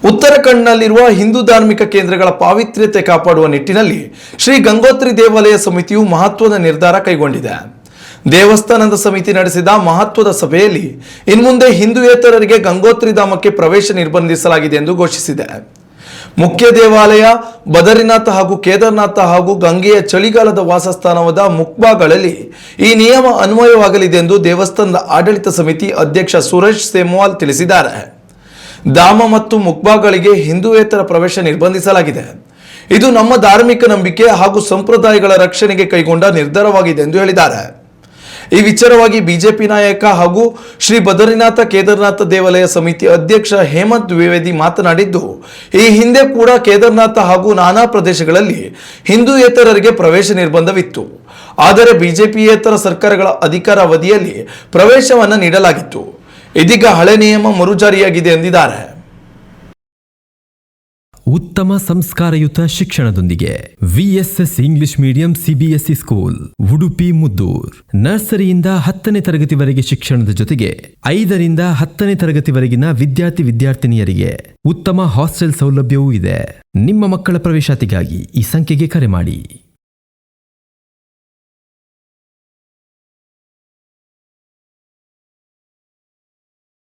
ಉತ್ತರಾಖಂಡ್ನಲ್ಲಿರುವ ಹಿಂದೂ ಧಾರ್ಮಿಕ ಕೇಂದ್ರಗಳ ಪಾವಿತ್ರ್ಯತೆ ಕಾಪಾಡುವ ನಿಟ್ಟಿನಲ್ಲಿ ಶ್ರೀ ಗಂಗೋತ್ರಿ ದೇವಾಲಯ ಸಮಿತಿಯು ಮಹತ್ವದ ನಿರ್ಧಾರ ಕೈಗೊಂಡಿದೆ. ದೇವಸ್ಥಾನದ ಸಮಿತಿ ನಡೆಸಿದ ಮಹತ್ವದ ಸಭೆಯಲ್ಲಿ ಇನ್ಮುಂದೆ ಹಿಂದೂಯೇತರರಿಗೆ ಗಂಗೋತ್ರಿ ಧಾಮಕ್ಕೆ ಪ್ರವೇಶ ನಿರ್ಬಂಧಿಸಲಾಗಿದೆ ಎಂದು ಘೋಷಿಸಿದೆ. ಮುಖ್ಯ ದೇವಾಲಯ, ಬದರಿನಾಥ ಹಾಗೂ ಕೇದಾರನಾಥ ಹಾಗೂ ಗಂಗೆಯ ಚಳಿಗಾಲದ ವಾಸಸ್ಥಾನವಾದ ಮುಕ್ಬಾಗಳಲ್ಲಿ ಈ ನಿಯಮ ಅನ್ವಯವಾಗಲಿದೆ ಎಂದು ದೇವಸ್ಥಾನದ ಆಡಳಿತ ಸಮಿತಿ ಅಧ್ಯಕ್ಷ ಸುರೇಶ್ ಸೇಮ್ವಾಲ್ ತಿಳಿಸಿದ್ದಾರೆ. ಧಾಮ ಮತ್ತು ಮುಕ್ಬಾಗಳಿಗೆ ಹಿಂದೂಯೇತರ ಪ್ರವೇಶ ನಿರ್ಬಂಧಿಸಲಾಗಿದೆ. ಇದು ನಮ್ಮ ಧಾರ್ಮಿಕ ನಂಬಿಕೆ ಹಾಗೂ ಸಂಪ್ರದಾಯಗಳ ರಕ್ಷಣೆಗೆ ಕೈಗೊಂಡ ನಿರ್ಧಾರವಾಗಿದೆ ಎಂದು ಹೇಳಿದ್ದಾರೆ. ಈ ವಿಚಾರವಾಗಿ ಬಿಜೆಪಿ ನಾಯಕ ಹಾಗೂ ಶ್ರೀ ಬದರಿನಾಥ ಕೇದಾರನಾಥ ದೇವಾಲಯ ಸಮಿತಿ ಅಧ್ಯಕ್ಷ ಹೇಮಂತ್ ದ್ವಿವೇದಿ ಮಾತನಾಡಿದ್ದು, ಈ ಹಿಂದೆ ಕೂಡ ಕೇದಾರನಾಥ ಹಾಗೂ ನಾನಾ ಪ್ರದೇಶಗಳಲ್ಲಿ ಹಿಂದೂಯೇತರರಿಗೆ ಪ್ರವೇಶ ನಿರ್ಬಂಧವಿತ್ತು. ಆದರೆ ಬಿಜೆಪಿಯೇತರ ಸರ್ಕಾರಗಳ ಅಧಿಕಾರಾವಧಿಯಲ್ಲಿ ಪ್ರವೇಶವನ್ನು ನೀಡಲಾಗಿತ್ತು. ಇದೀಗ ಹಳೆ ನಿಯಮ ಮರುಜಾರಿಯಾಗಿದೆ ಎಂದಿದ್ದಾರೆ. ಉತ್ತಮ ಸಂಸ್ಕಾರಯುತ ಶಿಕ್ಷಣದೊಂದಿಗೆ VSS English medium CBSE school Udupi Muddur. ನರ್ಸರಿಯಿಂದ 10ನೇ ತರಗತಿವರೆಗೆ ಶಿಕ್ಷಣದ ಜೊತೆಗೆ 5ರಿಂದ 10ನೇ ತರಗತಿವರೆಗಿನ ವಿದ್ಯಾರ್ಥಿನಿಯರಿಗೆ ಉತ್ತಮ ಹಾಸ್ಟೆಲ್ ಸೌಲಭ್ಯವೂ ಇದೆ. ನಿಮ್ಮ ಮಕ್ಕಳ ಪ್ರವೇಶಾತಿಗಾಗಿ ಈ ಸಂಖ್ಯೆಗೆ ಕರೆ ಮಾಡಿ.